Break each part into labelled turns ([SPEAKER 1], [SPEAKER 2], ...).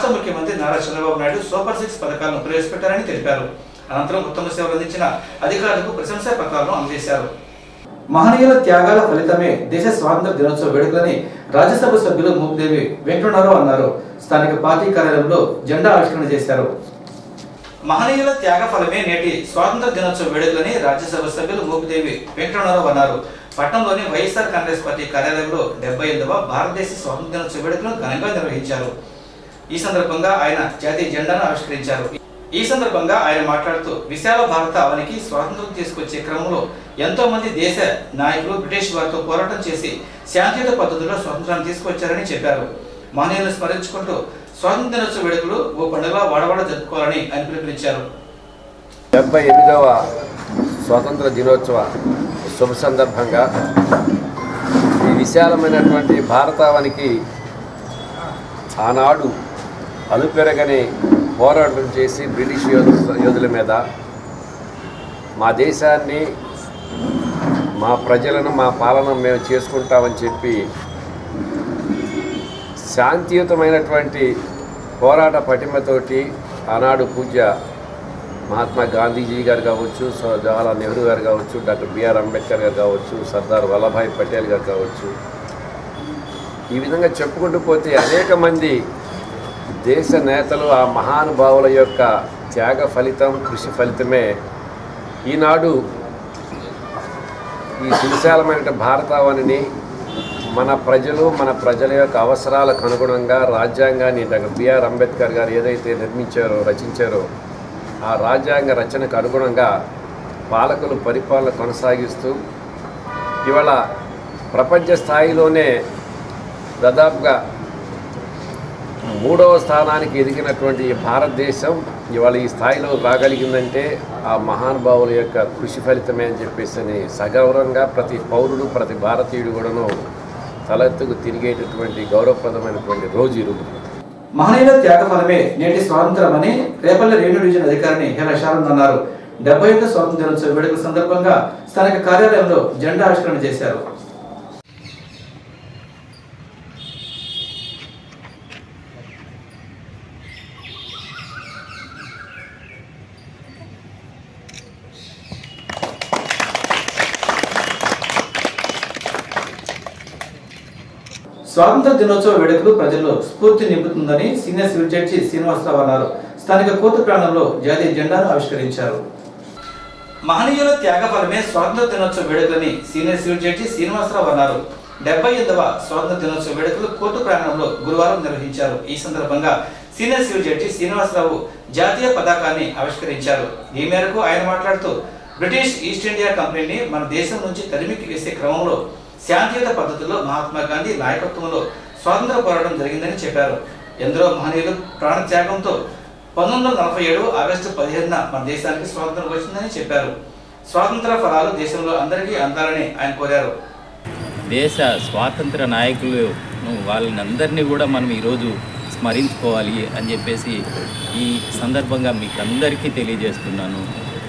[SPEAKER 1] రాష్ట్ర ముఖ్యమంత్రి నారా చంద్రబాబు నాయుడు సూపర్ 6 పథకాలను ప్రవేశపెట్టారని తెలిపారు. అనంతరం ఉత్తమ సేవలు అందించిన అధికారులకు ప్రశంసా పత్రాలను అందజేశారు. మహనీయుల త్యాగాల ఫలితమే దేశ స్వాతంత్ర దినోత్సవ వేడుకలని రాజ్యసభ సభ్యులు మూపుదేవి వెంకటరావు అన్నారు. స్థానిక పార్టీ కార్యాలయంలో జెండా ఆవిష్కరణ చేశారు. మహనీయుల త్యాగ ఫలమే నేటి స్వాతంత్ర దినోత్సవ వేడుకలని రాజ్యసభ సభ్యులు మూపుదేవి వెంకటరావు అన్నారు. పట్టణంలోని వైఎస్ఆర్ కాంగ్రెస్ పార్టీ కార్యాలయంలో 78వ భారతదేశ స్వాతంత్ర దినోత్సవ వేడుకలను ఘనంగా నిర్వహించారు. ఈ సందర్భంగా ఆయన జాతీయ జెండాను ఆవిష్కరించారు. ఈ సందర్భంగా ఆయన మాట్లాడుతూ విశాల భారత అవనికి స్వాతంత్రం తీసుకొచ్చే క్రమంలో ఎంతో మంది దేశ నాయకులు బ్రిటిష్ వారితో పోరాటం చేసి శాంతియుత పద్ధతిలో స్వాతంత్రాన్ని తీసుకొచ్చారని చెప్పారు. మహనీయులను స్మరించుకుంటూ స్వాతంత్ర దినోత్సవ వేడుకలు ఓ పండుగ వాడవాడ జరుపుకోవాలని ఆయన పిలుపునిచ్చారు.
[SPEAKER 2] 78వ స్వాతంత్ర దినోత్సవ శుభ సందర్భంగా ఈ విశాలమైనటువంటి భారతావనికి ఆనాడు అలుపెరగని పోరాటం చేసి బ్రిటిష్ యోధుల మీద మా దేశాన్ని, మా ప్రజలను, మా పాలన మేము చేసుకుంటామని చెప్పి శాంతియుతమైనటువంటి పోరాట పటిమతోటి ఆనాడు పూజ్య మహాత్మా గాంధీజీ గారు కావచ్చు, జవహర్లాల్ నెహ్రూ గారు కావచ్చు, డాక్టర్ బిఆర్ అంబేద్కర్ గారు కావచ్చు, సర్దార్ వల్లభాయ్ పటేల్ గారు కావచ్చు, ఈ విధంగా చెప్పుకుంటూ పోతే అనేక మంది దేశ నేతలు, ఆ మహానుభావుల యొక్క త్యాగ ఫలితం, కృషి ఫలితమే ఈనాడు ఈ సువిశాలమైన భారతావనిని మన ప్రజలు, మన ప్రజల యొక్క అవసరాలకు అనుగుణంగా రాజ్యాంగాన్ని డాక్టర్ బిఆర్ అంబేద్కర్ గారు ఏదైతే రచించారో ఆ రాజ్యాంగ రచనకు అనుగుణంగా పాలకులు పరిపాలన కొనసాగిస్తూ ఇవాళ ప్రపంచ స్థాయిలోనే దాదాపుగా 3వ స్థానానికి ఎదిగినటువంటి భారతదేశం ఇవాళ ఈ స్థాయిలో రాగలిగిందంటే ఆ మహానుభావుల యొక్క కృషి ఫలితమే అని చెప్పేసి సగౌరవంగా ప్రతి పౌరుడు, ప్రతి భారతీయుడు కూడాను తలెత్తుకు తిరిగేటటువంటి గౌరవప్రదమైనటువంటి రోజు ఈరోజు.
[SPEAKER 1] మహనీయుల త్యాగ ఫలమే నేటి స్వాతంత్రమని రేపల్లె రెవెన్యూ డివిజన్ అధికారిని హేమశారద్ అన్నారు. 75వ స్వాతంత్ర దినోత్సవ వేడుకల సందర్భంగా స్థానిక కార్యాలయంలో జెండా ఆవిష్కరణ చేశారు. స్వాతంత్ర దినోత్సవ వేడుకలు ప్రజల్లో స్ఫూర్తి నింపుతుందని సీనియర్ సివిల్ జడ్జి శ్రీనివాసరావు అన్నారు. స్థానిక కోర్టు ప్రాంగణంలో జాతీయ జెండాను ఆవిష్కరించారు. మహనీయుల త్యాగ ఫలమే స్వాతంత్ర దినోత్సవ వేడుకలని సీనియర్ సివిల్ జడ్జి శ్రీనివాసరావు అన్నారు. 78వ స్వాతంత్ర దినోత్సవ వేడుకలు కోర్టు ప్రాంగణంలో గురువారం నిర్వహించారు. ఈ సందర్భంగా సీనియర్ సివిల్ జడ్జి శ్రీనివాసరావు జాతీయ పతాకాన్ని ఆవిష్కరించారు. ఈ మేరకు ఆయన మాట్లాడుతూ బ్రిటిష్ ఈస్ట్ ఇండియా కంపెనీని మన దేశం నుంచి తరిమికి వేసే క్రమంలో శాంతియుత పద్ధతుల్లో మహాత్మా గాంధీ నాయకత్వంలో స్వాతంత్ర పోరాటం జరిగిందని చెప్పారు. ఎందరో మహనీయులు ప్రాణత్యాగంతో 1947 ఆగస్టు 15న మన దేశానికి స్వాతంత్రం వచ్చిందని చెప్పారు. స్వాతంత్ర ఫలాలు దేశంలో అందరికీ అందాలని ఆయన కోరారు.
[SPEAKER 3] దేశ స్వాతంత్ర నాయకులు వాళ్ళని అందరినీ కూడా మనం ఈరోజు స్మరించుకోవాలి అని చెప్పేసి ఈ సందర్భంగా మీకు అందరికీ తెలియజేస్తున్నాను.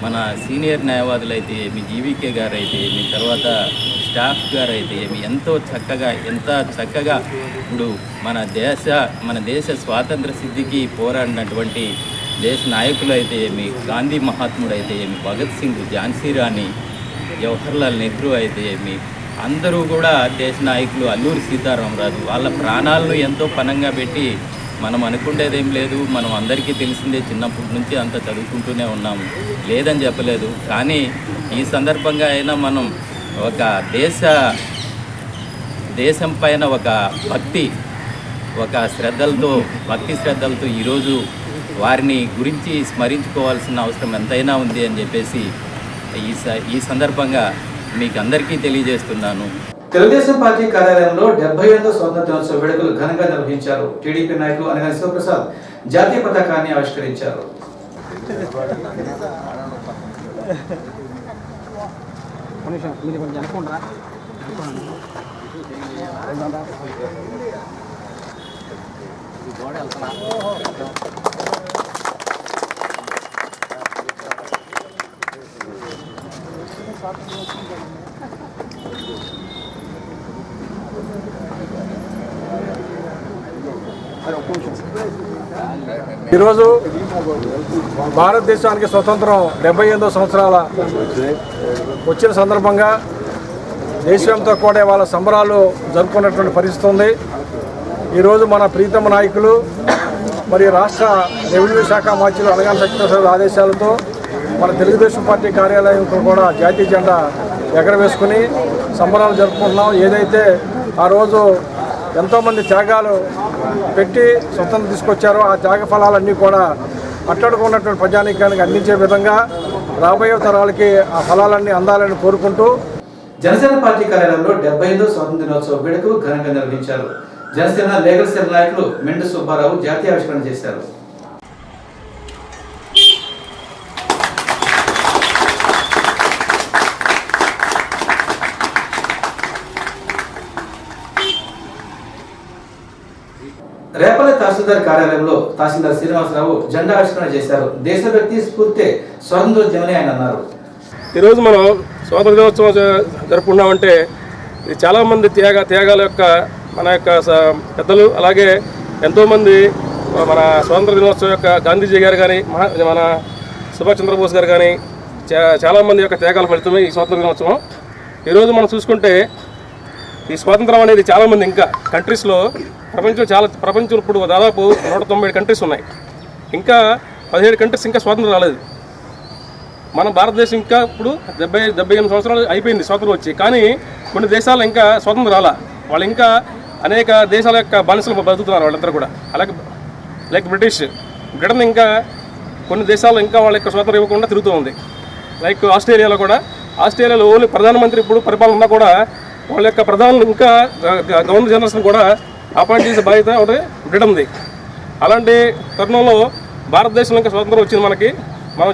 [SPEAKER 3] మన సీనియర్ న్యాయవాదులు అయితే ఏమి, జీవీకే గారు అయితే ఏమి, తర్వాత స్టాఫ్ గారు అయితే ఏమి ఎంత చక్కగా ఇప్పుడు మన దేశ స్వాతంత్ర సిద్ధికి పోరాడినటువంటి దేశ నాయకులు అయితే ఏమి, గాంధీ మహాత్ముడు అయితే ఏమి, భగత్ సింగ్, ఝాన్సీ రాణి, జవహర్లాల్ నెహ్రూ అయితే ఏమి, అందరూ కూడా దేశ నాయకులు, అల్లూరి సీతారామరాజు వాళ్ళ ప్రాణాలను ఎంతో పణంగా పెట్టి మనం అనుకునేదేం లేదు. మనం అందరికీ తెలిసిందే, చిన్నప్పటి నుంచి అంత చదువుకుంటూనే ఉన్నాము, లేదని చెప్పలేదు. కానీ ఈ సందర్భంగా అయినా మనం ఒక దేశం పైన ఒక భక్తి శ్రద్ధలతో ఈరోజు వారిని గురించి స్మరించుకోవాల్సిన అవసరం ఎంతైనా ఉంది అని చెప్పేసి ఈ సందర్భంగా మీకు అందరికీ తెలియజేస్తున్నాను.
[SPEAKER 1] తెలుగుదేశం పార్టీ కార్యాలయంలో 78వ స్వాతంత్ర దినోత్సవ వేడుకలు ఘనంగా నిర్వహించారు. టీడీపీ నాయకులు అనగాని శివప్రసాద్ జాతీయ పతాకాన్ని ఆవిష్కరించారు.
[SPEAKER 4] ఈరోజు భారతదేశానికి స్వతంత్రం 78వ సంవత్సరాల వచ్చిన సందర్భంగా దేశంతో కూడా వాళ్ళ సంబరాలు జరుపుకున్నటువంటి పరిస్థితి ఉంది. ఈరోజు మన ప్రీతమ నాయకులు మరియు రాష్ట్ర రెవెన్యూ శాఖ మంత్రులు అనగాన సత్యప్రసాద్ ఆదేశాలతో మన తెలుగుదేశం పార్టీ కార్యాలయంతో కూడా జాతీయ జెండా ఎగరవేసుకుని సంబరాలు జరుపుకుంటున్నాం. ఏదైతే ఆ రోజు ఎంతోమంది త్యాగాలు పెట్టి స్వతంత్రం తీసుకొచ్చారో ఆ త్యాగ ఫలాలన్నీ కూడా అట్టడుకున్నటువంటి ప్రజానీకానికి అందించే విధంగా రాబోయే తరాలకి ఆ ఫలాలన్నీ అందాలని కోరుకుంటూ
[SPEAKER 1] జనసేన పార్టీ కార్యాలయంలో 75వ స్వాతంత్ర దినోత్సవ వేడుకలు ఘనంగా నిర్వహించారు. జనసేన లీగల్ సెల్ నాయకులు మెండు సుబ్బారావు జాతీయ ఆవిష్కరణ చేశారు. రేపల్లె తహసీల్దార్ కార్యాలయంలో తహసీల్దార్ శ్రీనివాసరావు జెండా ఆవిష్కరణ చేశారు. దేశభక్తి స్ఫూర్తి స్వాతంత్రోద్యమని ఆయన అన్నారు.
[SPEAKER 5] ఈరోజు మనం స్వాతంత్ర దినోత్సవం జరుపుకున్నామంటే ఇది చాలామంది త్యాగాల యొక్క మన యొక్క పెద్దలు, అలాగే ఎంతోమంది మన స్వాతంత్ర దినోత్సవం యొక్క గాంధీజీ గారు కానీ మన సుభాష్ చంద్రబోస్ గారు కానీ చాలామంది యొక్క త్యాగాల ఫలితమే ఈ స్వాతంత్ర దినోత్సవం. ఈరోజు మనం చూసుకుంటే ఈ స్వాతంత్రం అనేది చాలామంది ఇంకా కంట్రీస్లో ప్రపంచం ఇప్పుడు దాదాపు 197 కంట్రీస్ ఉన్నాయి. ఇంకా 17 కంట్రీస్ ఇంకా స్వాతంత్రం రాలేదు. మన భారతదేశం ఇంకా ఇప్పుడు 78 సంవత్సరాలు అయిపోయింది స్వాతంత్రం వచ్చి, కానీ కొన్ని దేశాలు ఇంకా స్వాతంత్రం రాలా. వాళ్ళు ఇంకా అనేక దేశాల యొక్క బానిసలు బతుకుతున్నారు వాళ్ళందరూ కూడా. అలాగే లైక్ బ్రిటన్ ఇంకా కొన్ని దేశాలు ఇంకా వాళ్ళ యొక్క స్వాతంత్రం ఇవ్వకుండా తిరుగుతూ ఉంది. లైక్ ఆస్ట్రేలియాలో ఓన్లీ ప్రధానమంత్రి ఇప్పుడు పరిపాలన ఉన్నా కూడా వాళ్ళ యొక్క ప్రధానులు ఇంకా గవర్నర్ జనరల్స్ని కూడా అపాయింట్ చేసే బాధ్యత ఒకటి బ్రిటన్ది. అలాంటి తరుణంలో భారతదేశంలో ఇంకా స్వాతంత్రం వచ్చింది మనకి. మనం